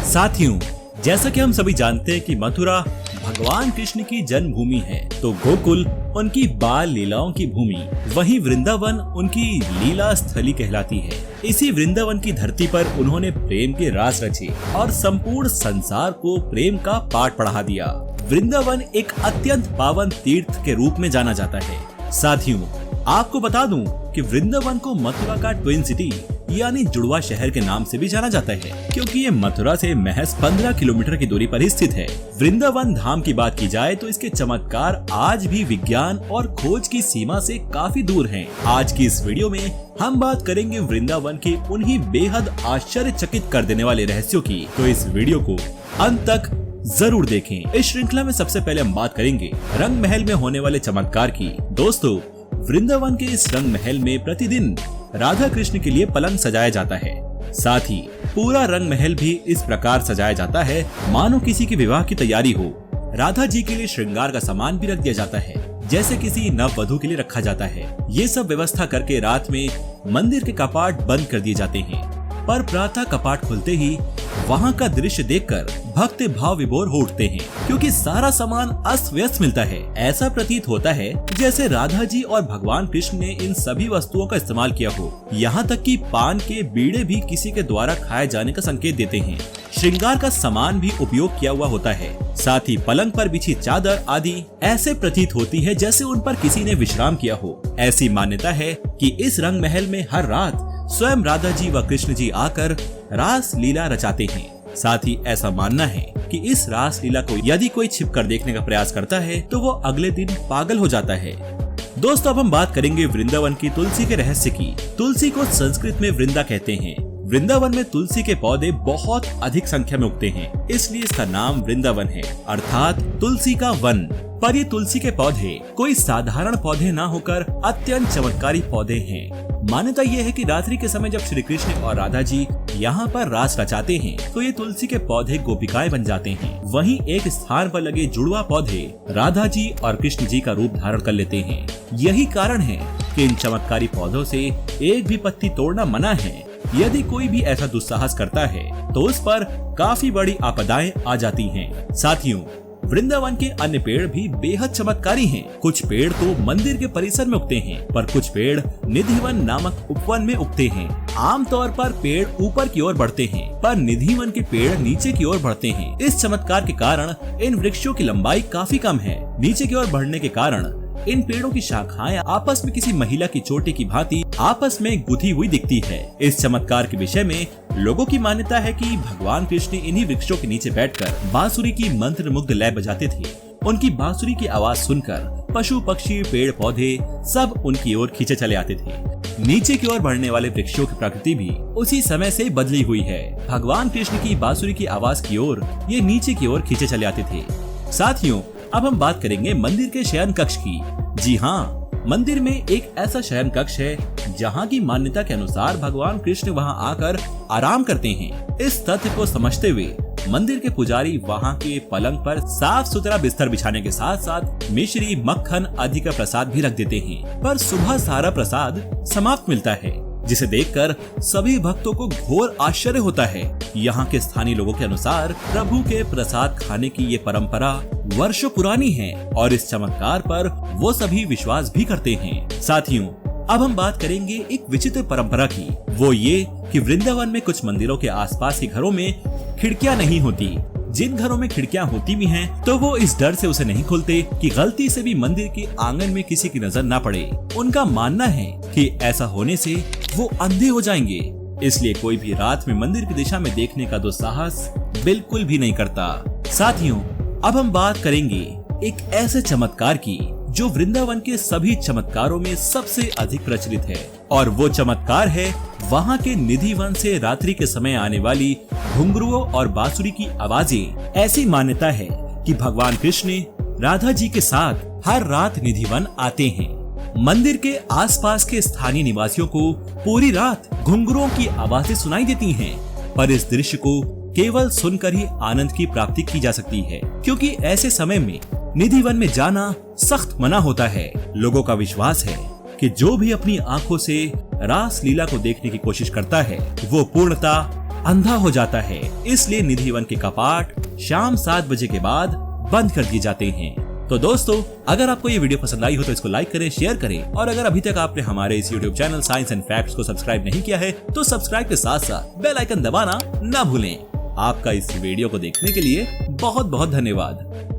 साथियों, जैसा कि हम सभी जानते हैं कि मथुरा भगवान कृष्ण की जन्मभूमि है, तो गोकुल उनकी बाल लीलाओं की भूमि, वहीं वृंदावन उनकी लीला स्थली कहलाती है। इसी वृंदावन की धरती पर उन्होंने प्रेम के राज रचे और संपूर्ण संसार को प्रेम का पाठ पढ़ा दिया। वृंदावन एक अत्यंत पावन तीर्थ के रूप में जाना जाता है। साथियों, आपको बता दूं कि वृंदावन को मथुरा का ट्विन सिटी यानी जुड़वा शहर के नाम से भी जाना जाता है, क्योंकि ये मथुरा से महज 15 किलोमीटर की दूरी पर ही स्थित है। वृंदावन धाम की बात की जाए तो इसके चमत्कार आज भी विज्ञान और खोज की सीमा से काफी दूर हैं। आज की इस वीडियो में हम बात करेंगे वृंदावन के उन्हीं बेहद आश्चर्यचकित कर देने वाले रहस्यों की, तो इस वीडियो को अंत तक जरूर देखें। इस श्रृंखला में सबसे पहले हम बात करेंगे रंग महल में होने वाले चमत्कार की। दोस्तों, वृंदावन के इस रंग महल में प्रतिदिन राधा कृष्ण के लिए पलंग सजाया जाता है। साथ ही पूरा रंग महल भी इस प्रकार सजाया जाता है मानो किसी के विवाह की तैयारी हो। राधा जी के लिए श्रृंगार का सामान भी रख दिया जाता है, जैसे किसी नववधू के लिए रखा जाता है। ये सब व्यवस्था करके रात में मंदिर के कपाट बंद कर दिए जाते हैं, पर प्रातः कपाट खुलते ही वहाँ का दृश्य देखकर भक्त भाव विभोर हो उठते हैं, क्योंकि सारा सामान अस्त व्यस्त मिलता है। ऐसा प्रतीत होता है जैसे राधा जी और भगवान कृष्ण ने इन सभी वस्तुओं का इस्तेमाल किया हो। यहाँ तक कि पान के बीड़े भी किसी के द्वारा खाए जाने का संकेत देते हैं। श्रृंगार का सामान भी उपयोग किया हुआ होता है। साथ ही पलंग पर बिछी चादर आदि ऐसे प्रतीत होती है जैसे उन पर किसी ने विश्राम किया हो। ऐसी मान्यता है कि इस रंग महल में हर रात स्वयं राधा जी व कृष्ण जी आकर रास लीला रचाते हैं। साथ ही ऐसा मानना है कि इस रास लीला को यदि कोई छिपकर देखने का प्रयास करता है तो वो अगले दिन पागल हो जाता है। दोस्तों, अब हम बात करेंगे वृंदावन की तुलसी के रहस्य की। तुलसी को संस्कृत में वृंदा कहते हैं। वृंदावन में तुलसी के पौधे बहुत अधिक संख्या में उगते हैं, इसलिए इसका नाम वृंदावन है, अर्थात तुलसी का वन। पर ये तुलसी के पौधे कोई साधारण पौधे ना होकर अत्यंत चमत्कारी पौधे हैं। मान्यता ये है कि रात्रि के समय जब श्री कृष्ण और राधा जी यहाँ पर रास रचाते हैं तो ये तुलसी के पौधे गोपिकाएं बन जाते हैं। वहीं एक स्थान पर लगे जुड़वा पौधे राधा जी और कृष्ण जी का रूप धारण कर लेते हैं। यही कारण है कि इन चमत्कारी पौधों से एक भी पत्ती तोड़ना मना है। यदि कोई भी ऐसा दुस्साहस करता है तो उस पर काफी बड़ी आपदाएं आ जाती हैं। साथियों, वृंदावन के अन्य पेड़ भी बेहद चमत्कारी हैं। कुछ पेड़ तो मंदिर के परिसर में उगते हैं, पर कुछ पेड़ निधिवन नामक उपवन में उगते हैं। आमतौर पर पेड़ ऊपर की ओर बढ़ते हैं, पर निधिवन के पेड़ नीचे की ओर बढ़ते हैं। इस चमत्कार के कारण इन वृक्षों की लंबाई काफी कम है। नीचे की ओर बढ़ने के कारण इन पेड़ों की शाखाएं आपस में किसी महिला की चोटी की भांति आपस में गुथी हुई दिखती है। इस चमत्कार के विषय में लोगों की मान्यता है कि भगवान कृष्ण इन्हीं वृक्षों के नीचे बैठकर बांसुरी की मंत्र मुग्ध लय बजाते थे। उनकी बांसुरी की आवाज सुनकर पशु पक्षी पेड़ पौधे सब उनकी ओर खींचे चले आते थे। नीचे की ओर बढ़ने वाले वृक्षों की प्रकृति भी उसी समय से बदली हुई है। भगवान कृष्ण की बांसुरी की आवाज की ओर ये नीचे की ओर खींचे चले आते थे। साथियों, अब हम बात करेंगे मंदिर के शयन कक्ष की। जी हाँ, मंदिर में एक ऐसा शयन कक्ष है जहाँ की मान्यता के अनुसार भगवान कृष्ण वहाँ आकर आराम करते हैं। इस तथ्य को समझते हुए मंदिर के पुजारी वहाँ के पलंग पर साफ सुथरा बिस्तर बिछाने के साथ साथ मिश्री मक्खन आदि का प्रसाद भी रख देते हैं। पर सुबह सारा प्रसाद समाप्त मिलता है, जिसे देखकर सभी भक्तों को घोर आश्चर्य होता है। यहाँ के स्थानीय लोगों के अनुसार प्रभु के प्रसाद खाने की ये परंपरा वर्षों पुरानी है और इस चमत्कार पर वो सभी विश्वास भी करते हैं। साथियों, अब हम बात करेंगे एक विचित्र परंपरा की। वो ये कि वृंदावन में कुछ मंदिरों के आसपास के घरों में खिड़कियां नहीं होती। जिन घरों में खिड़कियां होती भी हैं, तो वो इस डर से उसे नहीं खोलते कि गलती से भी मंदिर के आंगन में किसी की नजर न पड़े। उनका मानना है कि ऐसा होने से वो अंधे हो जाएंगे, इसलिए कोई भी रात में मंदिर की दिशा में देखने का दुस्साहस बिल्कुल भी नहीं करता। साथियों, अब हम बात करेंगे एक ऐसे चमत्कार की जो वृंदावन के सभी चमत्कारों में सबसे अधिक प्रचलित है, और वो चमत्कार है वहाँ के निधिवन से रात्रि के समय आने वाली घुंघरुओं और बांसुरी की आवाजें। ऐसी मान्यता है कि भगवान कृष्ण राधा जी के साथ हर रात निधिवन आते हैं। मंदिर के आसपास के स्थानीय निवासियों को पूरी रात घुंघरुओं की आवाजें सुनाई देती हैं, पर इस दृश्य को केवल सुनकर ही आनंद की प्राप्ति की जा सकती है, क्योंकि ऐसे समय में निधिवन में जाना सख्त मना होता है। लोगों का विश्वास है कि जो भी अपनी आंखों से रास लीला को देखने की कोशिश करता है वो पूर्णतः अंधा हो जाता है। इसलिए निधि वन के कपाट शाम 7 बजे के बाद बंद कर दिए जाते हैं। तो दोस्तों, अगर आपको ये वीडियो पसंद आई हो तो इसको लाइक करें, शेयर करें, और अगर अभी तक आपने हमारे इस YouTube channel science and facts को सब्सक्राइब नहीं किया है तो सब्सक्राइब के साथ साथ बेल आइकन दबाना ना भूलें। आपका इस वीडियो को देखने के लिए बहुत बहुत धन्यवाद।